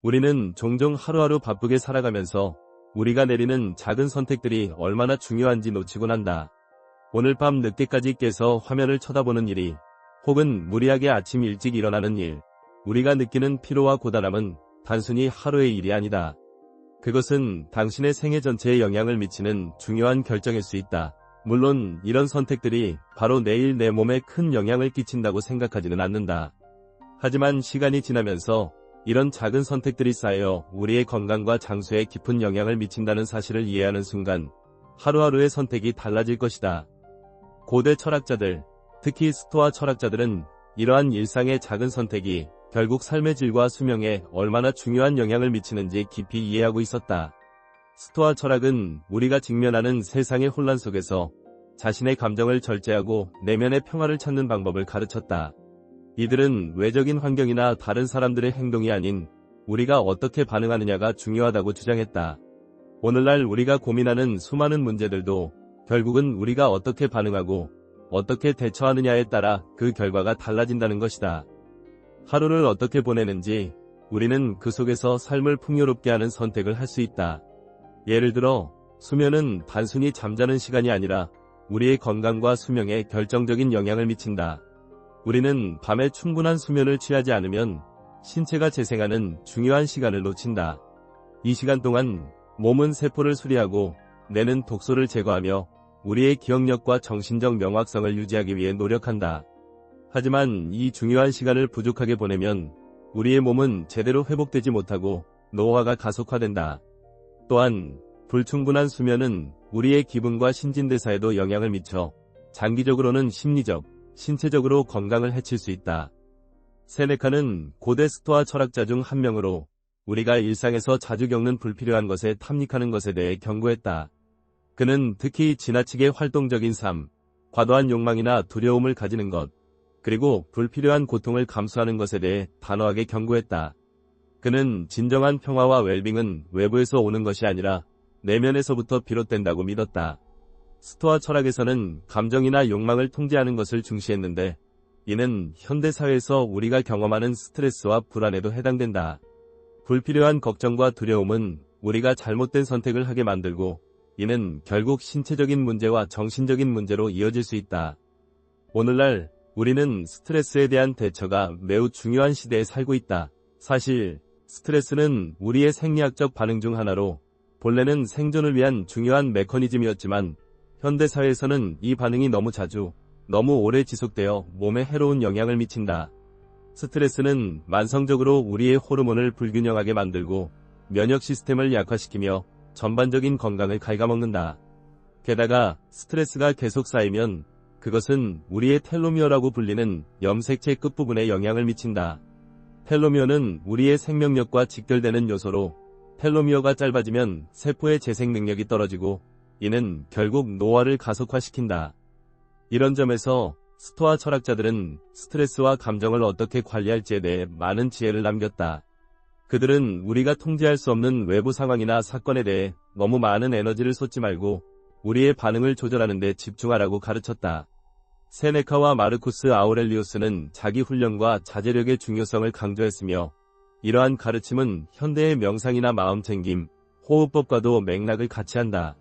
우리는 종종 하루하루 바쁘게 살아가면서 우리가 내리는 작은 선택들이 얼마나 중요한지 놓치곤 한다. 오늘 밤 늦게까지 깨서 화면을 쳐다보는 일이, 혹은 무리하게 아침 일찍 일어나는 일, 우리가 느끼는 피로와 고단함은 단순히 하루의 일이 아니다. 그것은 당신의 생애 전체에 영향을 미치는 중요한 결정일 수 있다. 물론 이런 선택들이 바로 내일 내 몸에 큰 영향을 끼친다고 생각하지는 않는다. 하지만 시간이 지나면서 이런 작은 선택들이 쌓여 우리의 건강과 장수에 깊은 영향을 미친다는 사실을 이해하는 순간 하루하루의 선택이 달라질 것이다. 고대 철학자들, 특히 스토아 철학자들은 이러한 일상의 작은 선택이 결국 삶의 질과 수명에 얼마나 중요한 영향을 미치는지 깊이 이해하고 있었다. 스토아 철학은 우리가 직면하는 세상의 혼란 속에서 자신의 감정을 절제하고 내면의 평화를 찾는 방법을 가르쳤다. 이들은 외적인 환경이나 다른 사람들의 행동이 아닌 우리가 어떻게 반응하느냐가 중요하다고 주장했다. 오늘날 우리가 고민하는 수많은 문제들도 결국은 우리가 어떻게 반응하고 어떻게 대처하느냐에 따라 그 결과가 달라진다는 것이다. 하루를 어떻게 보내는지 우리는 그 속에서 삶을 풍요롭게 하는 선택을 할 수 있다. 예를 들어 수면은 단순히 잠자는 시간이 아니라 우리의 건강과 수명에 결정적인 영향을 미친다. 우리는 밤에 충분한 수면을 취하지 않으면 신체가 재생하는 중요한 시간을 놓친다. 이 시간 동안 몸은 세포를 수리하고 뇌는 독소를 제거하며 우리의 기억력과 정신적 명확성을 유지하기 위해 노력한다. 하지만 이 중요한 시간을 부족하게 보내면 우리의 몸은 제대로 회복되지 못하고 노화가 가속화된다. 또한 불충분한 수면은 우리의 기분과 신진대사에도 영향을 미쳐 장기적으로는 심리적, 신체적으로 건강을 해칠 수 있다. 세네카는 고대 스토아 철학자 중 한 명으로 우리가 일상에서 자주 겪는 불필요한 것에 탐닉하는 것에 대해 경고했다. 그는 특히 지나치게 활동적인 삶, 과도한 욕망이나 두려움을 가지는 것, 그리고 불필요한 고통을 감수하는 것에 대해 단호하게 경고했다. 그는 진정한 평화와 웰빙은 외부에서 오는 것이 아니라 내면에서부터 비롯된다고 믿었다. 스토아 철학에서는 감정이나 욕망을 통제하는 것을 중시했는데 이는 현대사회에서 우리가 경험하는 스트레스와 불안에도 해당된다. 불필요한 걱정과 두려움은 우리가 잘못된 선택을 하게 만들고 이는 결국 신체적인 문제와 정신적인 문제로 이어질 수 있다. 오늘날 우리는 스트레스에 대한 대처가 매우 중요한 시대에 살고 있다. 사실 스트레스는 우리의 생리학적 반응 중 하나로 본래는 생존을 위한 중요한 메커니즘이었지만 현대사회에서는 이 반응이 너무 자주, 너무 오래 지속되어 몸에 해로운 영향을 미친다. 스트레스는 만성적으로 우리의 호르몬을 불균형하게 만들고 면역 시스템을 약화시키며 전반적인 건강을 갉아먹는다. 게다가 스트레스가 계속 쌓이면 그것은 우리의 텔로미어라고 불리는 염색체 끝부분에 영향을 미친다. 텔로미어는 우리의 생명력과 직결되는 요소로 텔로미어가 짧아지면 세포의 재생 능력이 떨어지고 이는 결국 노화를 가속화시킨다. 이런 점에서 스토아 철학자들은 스트레스와 감정을 어떻게 관리할지에 대해 많은 지혜를 남겼다. 그들은 우리가 통제할 수 없는 외부 상황이나 사건에 대해 너무 많은 에너지를 쏟지 말고 우리의 반응을 조절하는 데 집중하라고 가르쳤다. 세네카와 마르쿠스 아우렐리우스는 자기 훈련과 자제력의 중요성을 강조했으며 이러한 가르침은 현대의 명상이나 마음챙김, 호흡법과도 맥락을 같이 한다.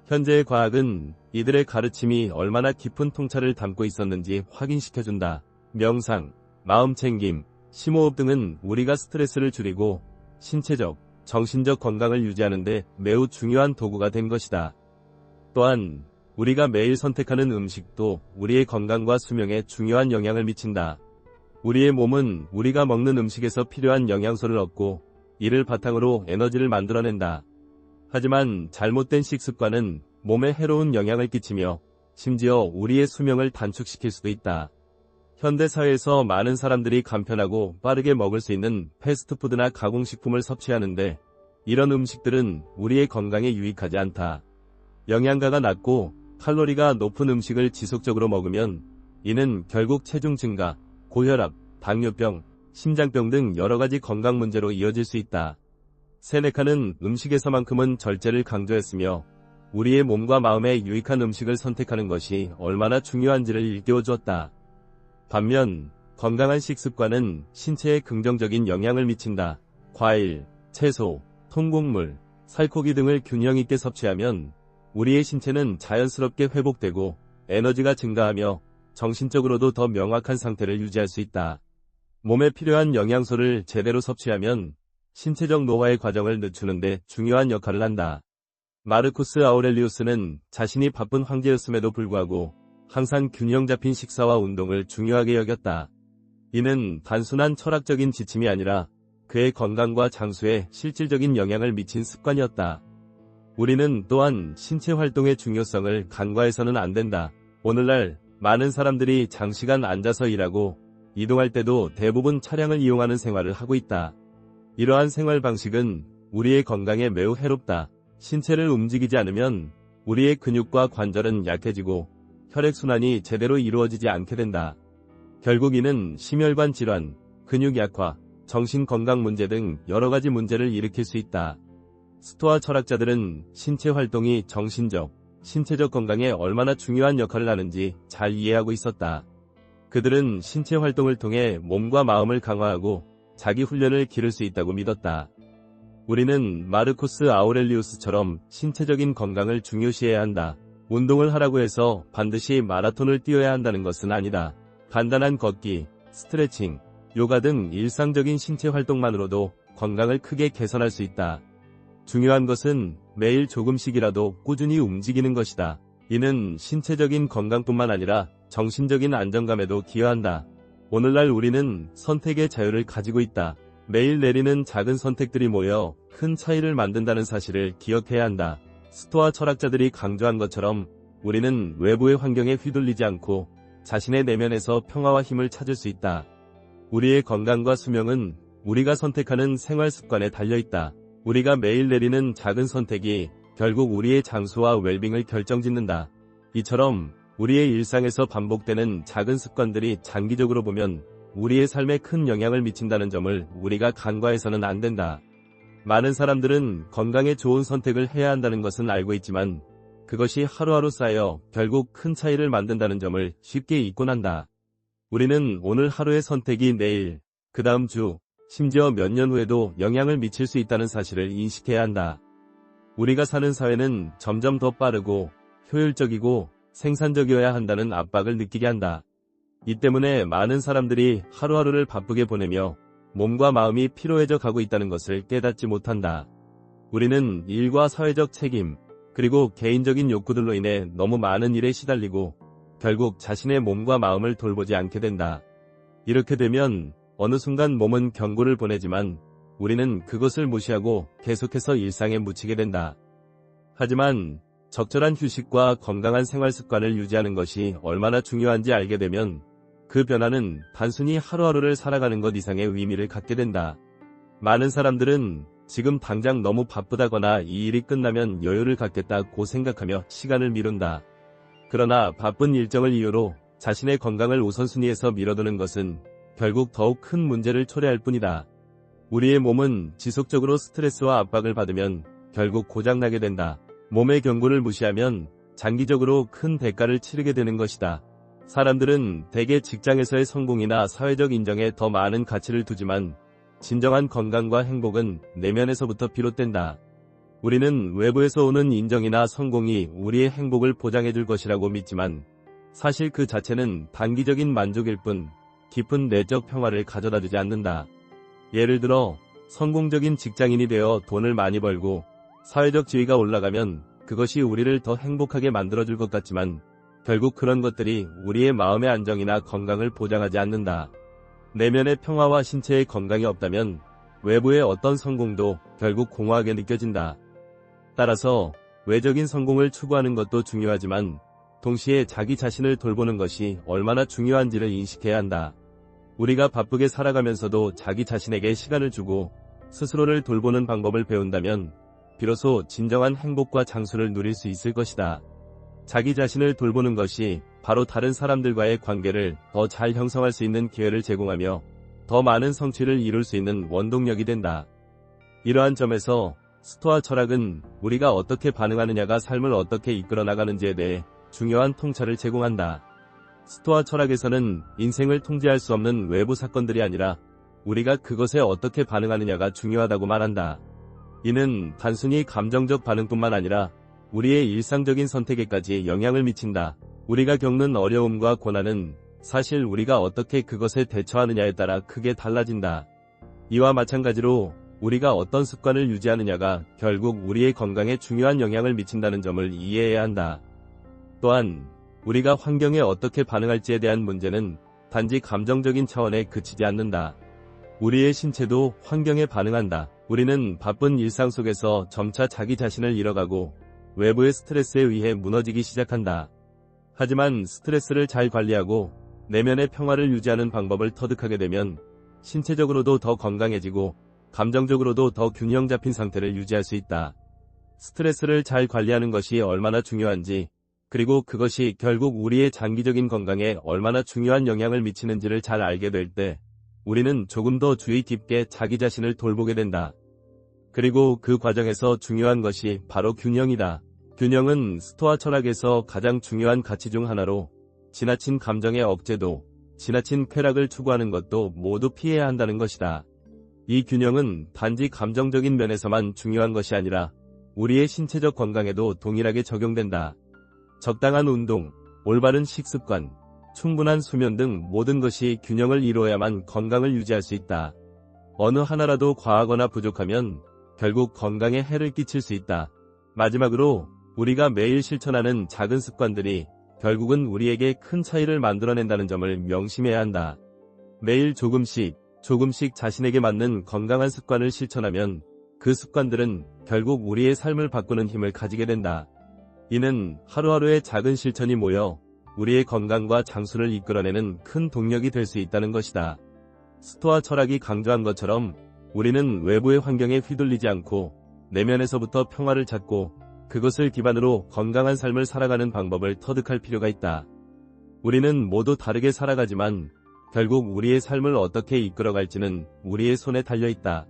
현재의 과학은 이들의 가르침이 얼마나 깊은 통찰을 담고 있었는지 확인시켜준다. 명상, 마음챙김, 심호흡 등은 우리가 스트레스를 줄이고 신체적, 정신적 건강을 유지하는 데 매우 중요한 도구가 된 것이다. 또한 우리가 매일 선택하는 음식도 우리의 건강과 수명에 중요한 영향을 미친다. 우리의 몸은 우리가 먹는 음식에서 필요한 영양소를 얻고 이를 바탕으로 에너지를 만들어낸다. 하지만 잘못된 식습관은 몸에 해로운 영향을 끼치며 심지어 우리의 수명을 단축시킬 수도 있다. 현대사회에서 많은 사람들이 간편하고 빠르게 먹을 수 있는 패스트푸드나 가공식품을 섭취하는데 이런 음식들은 우리의 건강에 유익하지 않다. 영양가가 낮고 칼로리가 높은 음식을 지속적으로 먹으면 이는 결국 체중 증가, 고혈압, 당뇨병, 심장병 등 여러가지 건강 문제로 이어질 수 있다. 세네카는 음식에서만큼은 절제를 강조했으며 우리의 몸과 마음에 유익한 음식을 선택하는 것이 얼마나 중요한지를 일깨워 주었다. 반면 건강한 식습관은 신체에 긍정적인 영향을 미친다. 과일, 채소, 통곡물, 살코기 등을 균형 있게 섭취하면 우리의 신체는 자연스럽게 회복되고 에너지가 증가하며 정신적으로도 더 명확한 상태를 유지할 수 있다. 몸에 필요한 영양소를 제대로 섭취하면 신체적 노화의 과정을 늦추는 데 중요한 역할을 한다. 마르쿠스 아우렐리우스는 자신이 바쁜 황제였음에도 불구하고 항상 균형 잡힌 식사와 운동을 중요하게 여겼다. 이는 단순한 철학적인 지침이 아니라 그의 건강과 장수에 실질적인 영향을 미친 습관이었다. 우리는 또한 신체 활동의 중요성을 간과해서는 안 된다. 오늘날 많은 사람들이 장시간 앉아서 일하고 이동할 때도 대부분 차량을 이용하는 생활을 하고 있다. 이러한 생활 방식은 우리의 건강에 매우 해롭다. 신체를 움직이지 않으면 우리의 근육과 관절은 약해지고 혈액순환이 제대로 이루어지지 않게 된다. 결국 이는 심혈관 질환, 근육 약화, 정신건강 문제 등 여러가지 문제를 일으킬 수 있다. 스토아 철학자들은 신체 활동이 정신적, 신체적 건강에 얼마나 중요한 역할을 하는지 잘 이해하고 있었다. 그들은 신체 활동을 통해 몸과 마음을 강화하고 자기 훈련을 기를 수 있다고 믿었다. 우리는 마르쿠스 아우렐리우스처럼 신체적인 건강을 중요시해야 한다. 운동을 하라고 해서 반드시 마라톤을 뛰어야 한다는 것은 아니다. 간단한 걷기, 스트레칭, 요가 등 일상적인 신체 활동만으로도 건강을 크게 개선할 수 있다. 중요한 것은 매일 조금씩이라도 꾸준히 움직이는 것이다. 이는 신체적인 건강뿐만 아니라 정신적인 안정감에도 기여한다. 오늘날 우리는 선택의 자유를 가지고 있다. 매일 내리는 작은 선택들이 모여 큰 차이를 만든다는 사실을 기억해야 한다. 스토아 철학자들이 강조한 것처럼 우리는 외부의 환경에 휘둘리지 않고 자신의 내면에서 평화와 힘을 찾을 수 있다. 우리의 건강과 수명은 우리가 선택하는 생활 습관에 달려있다. 우리가 매일 내리는 작은 선택이 결국 우리의 장수와 웰빙을 결정짓는다. 이처럼 우리의 일상에서 반복되는 작은 습관들이 장기적으로 보면 우리의 삶에 큰 영향을 미친다는 점을 우리가 간과해서는 안 된다. 많은 사람들은 건강에 좋은 선택을 해야 한다는 것은 알고 있지만 그것이 하루하루 쌓여 결국 큰 차이를 만든다는 점을 쉽게 잊곤 한다. 우리는 오늘 하루의 선택이 내일, 그 다음 주, 심지어 몇 년 후에도 영향을 미칠 수 있다는 사실을 인식해야 한다. 우리가 사는 사회는 점점 더 빠르고 효율적이고 생산적이어야 한다는 압박을 느끼게 한다. 이 때문에 많은 사람들이 하루하루를 바쁘게 보내며 몸과 마음이 피로해져 가고 있다는 것을 깨닫지 못한다. 우리는 일과 사회적 책임, 그리고 개인적인 욕구들로 인해 너무 많은 일에 시달리고 결국 자신의 몸과 마음을 돌보지 않게 된다. 이렇게 되면 어느 순간 몸은 경고를 보내지만 우리는 그것을 무시하고 계속해서 일상에 묻히게 된다. 하지만 적절한 휴식과 건강한 생활 습관을 유지하는 것이 얼마나 중요한지 알게 되면 그 변화는 단순히 하루하루를 살아가는 것 이상의 의미를 갖게 된다. 많은 사람들은 지금 당장 너무 바쁘다거나 이 일이 끝나면 여유를 갖겠다고 생각하며 시간을 미룬다. 그러나 바쁜 일정을 이유로 자신의 건강을 우선순위에서 미뤄두는 것은 결국 더욱 큰 문제를 초래할 뿐이다. 우리의 몸은 지속적으로 스트레스와 압박을 받으면 결국 고장나게 된다. 몸의 경고를 무시하면 장기적으로 큰 대가를 치르게 되는 것이다. 사람들은 대개 직장에서의 성공이나 사회적 인정에 더 많은 가치를 두지만 진정한 건강과 행복은 내면에서부터 비롯된다. 우리는 외부에서 오는 인정이나 성공이 우리의 행복을 보장해줄 것이라고 믿지만 사실 그 자체는 단기적인 만족일 뿐 깊은 내적 평화를 가져다주지 않는다. 예를 들어 성공적인 직장인이 되어 돈을 많이 벌고 사회적 지위가 올라가면 그것이 우리를 더 행복하게 만들어줄 것 같지만 결국 그런 것들이 우리의 마음의 안정이나 건강을 보장하지 않는다. 내면의 평화와 신체의 건강이 없다면 외부의 어떤 성공도 결국 공허하게 느껴진다. 따라서 외적인 성공을 추구하는 것도 중요하지만 동시에 자기 자신을 돌보는 것이 얼마나 중요한지를 인식해야 한다. 우리가 바쁘게 살아가면서도 자기 자신에게 시간을 주고 스스로를 돌보는 방법을 배운다면 비로소 진정한 행복과 장수를 누릴 수 있을 것이다. 자기 자신을 돌보는 것이 바로 다른 사람들과의 관계를 더 잘 형성할 수 있는 기회를 제공하며 더 많은 성취를 이룰 수 있는 원동력이 된다. 이러한 점에서 스토아 철학은 우리가 어떻게 반응하느냐가 삶을 어떻게 이끌어 나가는지에 대해 중요한 통찰을 제공한다. 스토아 철학에서는 인생을 통제할 수 없는 외부 사건들이 아니라 우리가 그것에 어떻게 반응하느냐가 중요하다고 말한다. 이는 단순히 감정적 반응뿐만 아니라 우리의 일상적인 선택에까지 영향을 미친다. 우리가 겪는 어려움과 고난은 사실 우리가 어떻게 그것에 대처하느냐에 따라 크게 달라진다. 이와 마찬가지로 우리가 어떤 습관을 유지하느냐가 결국 우리의 건강에 중요한 영향을 미친다는 점을 이해해야 한다. 또한 우리가 환경에 어떻게 반응할지에 대한 문제는 단지 감정적인 차원에 그치지 않는다. 우리의 신체도 환경에 반응한다. 우리는 바쁜 일상 속에서 점차 자기 자신을 잃어가고 외부의 스트레스에 의해 무너지기 시작한다. 하지만 스트레스를 잘 관리하고 내면의 평화를 유지하는 방법을 터득하게 되면 신체적으로도 더 건강해지고 감정적으로도 더 균형 잡힌 상태를 유지할 수 있다. 스트레스를 잘 관리하는 것이 얼마나 중요한지, 그리고 그것이 결국 우리의 장기적인 건강에 얼마나 중요한 영향을 미치는지를 잘 알게 될 때 우리는 조금 더 주의 깊게 자기 자신을 돌보게 된다. 그리고 그 과정에서 중요한 것이 바로 균형이다. 균형은 스토아 철학에서 가장 중요한 가치 중 하나로 지나친 감정의 억제도, 지나친 쾌락을 추구하는 것도 모두 피해야 한다는 것이다. 이 균형은 단지 감정적인 면에서만 중요한 것이 아니라 우리의 신체적 건강에도 동일하게 적용된다. 적당한 운동, 올바른 식습관, 충분한 수면 등 모든 것이 균형을 이루어야만 건강을 유지할 수 있다. 어느 하나라도 과하거나 부족하면 결국 건강에 해를 끼칠 수 있다. 마지막으로 우리가 매일 실천하는 작은 습관들이 결국은 우리에게 큰 차이를 만들어낸다는 점을 명심해야 한다. 매일 조금씩 자신에게 맞는 건강한 습관을 실천하면 그 습관들은 결국 우리의 삶을 바꾸는 힘을 가지게 된다. 이는 하루하루의 작은 실천이 모여 우리의 건강과 장수를 이끌어내는 큰 동력이 될 수 있다는 것이다. 스토아 철학이 강조한 것처럼 우리는 외부의 환경에 휘둘리지 않고 내면에서부터 평화를 찾고 그것을 기반으로 건강한 삶을 살아가는 방법을 터득할 필요가 있다. 우리는 모두 다르게 살아가지만 결국 우리의 삶을 어떻게 이끌어갈지는 우리의 손에 달려있다.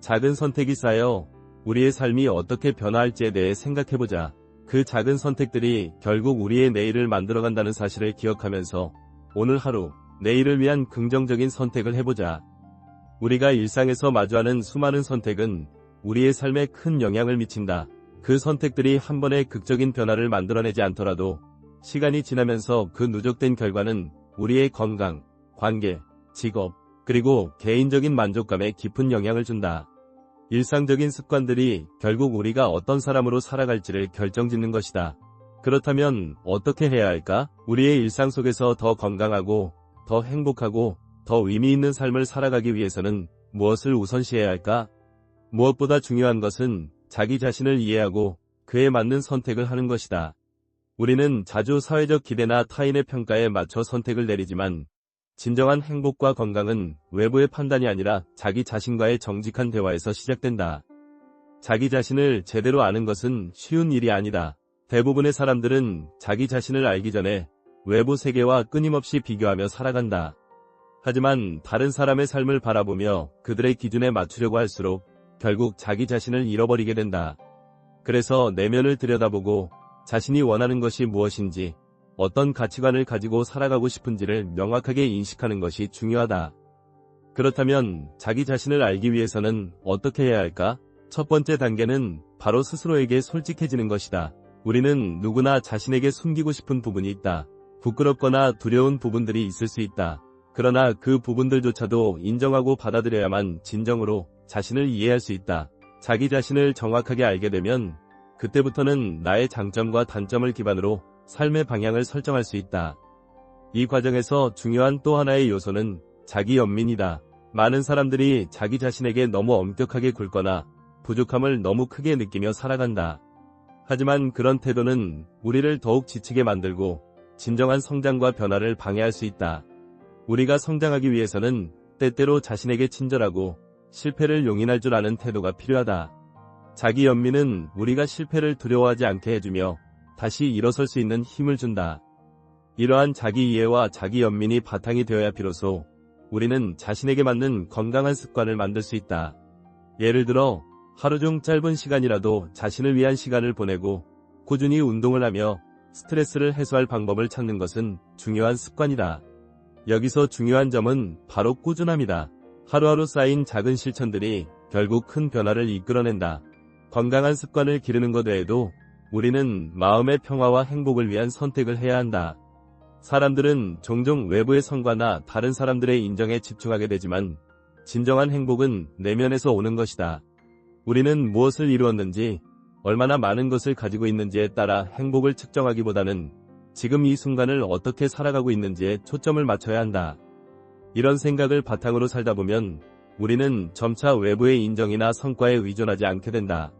작은 선택이 쌓여 우리의 삶이 어떻게 변화할지에 대해 생각해보자. 그 작은 선택들이 결국 우리의 내일을 만들어간다는 사실을 기억하면서 오늘 하루, 내일을 위한 긍정적인 선택을 해보자. 우리가 일상에서 마주하는 수많은 선택은 우리의 삶에 큰 영향을 미친다. 그 선택들이 한 번의 극적인 변화를 만들어내지 않더라도 시간이 지나면서 그 누적된 결과는 우리의 건강, 관계, 직업, 그리고 개인적인 만족감에 깊은 영향을 준다. 일상적인 습관들이 결국 우리가 어떤 사람으로 살아갈지를 결정짓는 것이다. 그렇다면 어떻게 해야 할까? 우리의 일상 속에서 더 건강하고, 더 행복하고, 더 의미 있는 삶을 살아가기 위해서는 무엇을 우선시해야 할까? 무엇보다 중요한 것은 자기 자신을 이해하고 그에 맞는 선택을 하는 것이다. 우리는 자주 사회적 기대나 타인의 평가에 맞춰 선택을 내리지만 진정한 행복과 건강은 외부의 판단이 아니라 자기 자신과의 정직한 대화에서 시작된다. 자기 자신을 제대로 아는 것은 쉬운 일이 아니다. 대부분의 사람들은 자기 자신을 알기 전에 외부 세계와 끊임없이 비교하며 살아간다. 하지만 다른 사람의 삶을 바라보며 그들의 기준에 맞추려고 할수록 결국 자기 자신을 잃어버리게 된다. 그래서 내면을 들여다보고 자신이 원하는 것이 무엇인지, 어떤 가치관을 가지고 살아가고 싶은지를 명확하게 인식하는 것이 중요하다. 그렇다면 자기 자신을 알기 위해서는 어떻게 해야 할까? 첫 번째 단계는 바로 스스로에게 솔직해지는 것이다. 우리는 누구나 자신에게 숨기고 싶은 부분이 있다. 부끄럽거나 두려운 부분들이 있을 수 있다. 그러나 그 부분들조차도 인정하고 받아들여야만 진정으로 자신을 이해할 수 있다. 자기 자신을 정확하게 알게 되면 그때부터는 나의 장점과 단점을 기반으로 삶의 방향을 설정할 수 있다. 이 과정에서 중요한 또 하나의 요소는 자기 연민이다. 많은 사람들이 자기 자신에게 너무 엄격하게 굴거나 부족함을 너무 크게 느끼며 살아간다. 하지만 그런 태도는 우리를 더욱 지치게 만들고 진정한 성장과 변화를 방해할 수 있다. 우리가 성장하기 위해서는 때때로 자신에게 친절하고 실패를 용인할 줄 아는 태도가 필요하다. 자기 연민은 우리가 실패를 두려워하지 않게 해주며 다시 일어설 수 있는 힘을 준다. 이러한 자기 이해와 자기 연민이 바탕이 되어야 비로소 우리는 자신에게 맞는 건강한 습관을 만들 수 있다. 예를 들어 하루 중 짧은 시간이라도 자신을 위한 시간을 보내고 꾸준히 운동을 하며 스트레스를 해소할 방법을 찾는 것은 중요한 습관이다. 여기서 중요한 점은 바로 꾸준함이다. 하루하루 쌓인 작은 실천들이 결국 큰 변화를 이끌어낸다. 건강한 습관을 기르는 것 외에도 우리는 마음의 평화와 행복을 위한 선택을 해야 한다. 사람들은 종종 외부의 성과나 다른 사람들의 인정에 집중하게 되지만 진정한 행복은 내면에서 오는 것이다. 우리는 무엇을 이루었는지, 얼마나 많은 것을 가지고 있는지에 따라 행복을 측정하기보다는 지금 이 순간을 어떻게 살아가고 있는지에 초점을 맞춰야 한다. 이런 생각을 바탕으로 살다 보면 우리는 점차 외부의 인정이나 성과에 의존하지 않게 된다.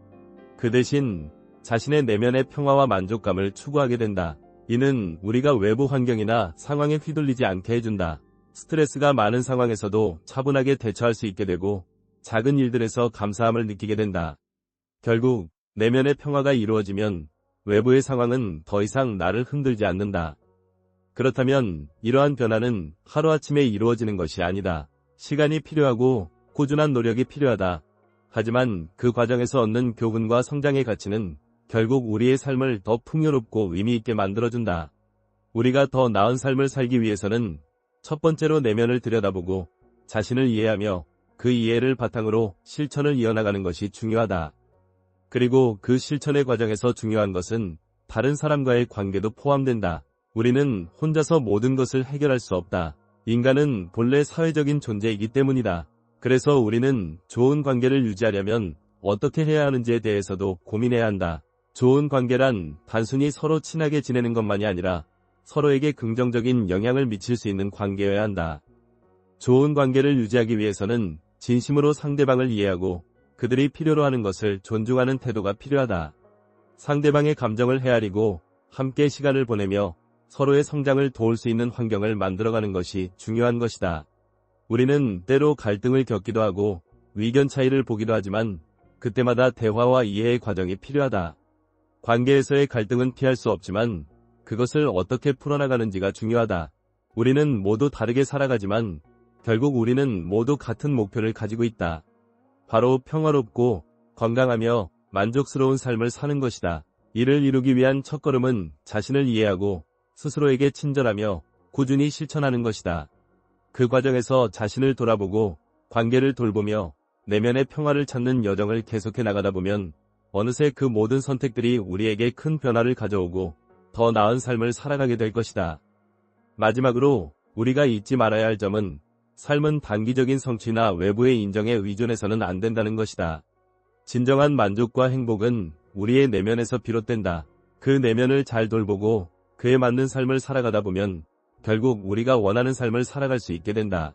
그 대신 자신의 내면의 평화와 만족감을 추구하게 된다. 이는 우리가 외부 환경이나 상황에 휘둘리지 않게 해준다. 스트레스가 많은 상황에서도 차분하게 대처할 수 있게 되고 작은 일들에서 감사함을 느끼게 된다. 결국 내면의 평화가 이루어지면 외부의 상황은 더 이상 나를 흔들지 않는다. 그렇다면 이러한 변화는 하루아침에 이루어지는 것이 아니다. 시간이 필요하고 꾸준한 노력이 필요하다. 하지만 그 과정에서 얻는 교훈과 성장의 가치는 결국 우리의 삶을 더 풍요롭고 의미있게 만들어준다. 우리가 더 나은 삶을 살기 위해서는 첫 번째로 내면을 들여다보고 자신을 이해하며 그 이해를 바탕으로 실천을 이어나가는 것이 중요하다. 그리고 그 실천의 과정에서 중요한 것은 다른 사람과의 관계도 포함된다. 우리는 혼자서 모든 것을 해결할 수 없다. 인간은 본래 사회적인 존재이기 때문이다. 그래서 우리는 좋은 관계를 유지하려면 어떻게 해야 하는지에 대해서도 고민해야 한다. 좋은 관계란 단순히 서로 친하게 지내는 것만이 아니라 서로에게 긍정적인 영향을 미칠 수 있는 관계여야 한다. 좋은 관계를 유지하기 위해서는 진심으로 상대방을 이해하고 그들이 필요로 하는 것을 존중하는 태도가 필요하다. 상대방의 감정을 헤아리고 함께 시간을 보내며 서로의 성장을 도울 수 있는 환경을 만들어가는 것이 중요한 것이다. 우리는 때로 갈등을 겪기도 하고 의견 차이를 보기도 하지만 그때마다 대화와 이해의 과정이 필요하다. 관계에서의 갈등은 피할 수 없지만 그것을 어떻게 풀어나가는지가 중요하다. 우리는 모두 다르게 살아가지만 결국 우리는 모두 같은 목표를 가지고 있다. 바로 평화롭고 건강하며 만족스러운 삶을 사는 것이다. 이를 이루기 위한 첫걸음은 자신을 이해하고 스스로에게 친절하며 꾸준히 실천하는 것이다. 그 과정에서 자신을 돌아보고 관계를 돌보며 내면의 평화를 찾는 여정을 계속해 나가다 보면 어느새 그 모든 선택들이 우리에게 큰 변화를 가져오고 더 나은 삶을 살아가게 될 것이다. 마지막으로 우리가 잊지 말아야 할 점은 삶은 단기적인 성취나 외부의 인정에 의존해서는 안 된다는 것이다. 진정한 만족과 행복은 우리의 내면에서 비롯된다. 그 내면을 잘 돌보고 그에 맞는 삶을 살아가다 보면 결국 우리가 원하는 삶을 살아갈 수 있게 된다.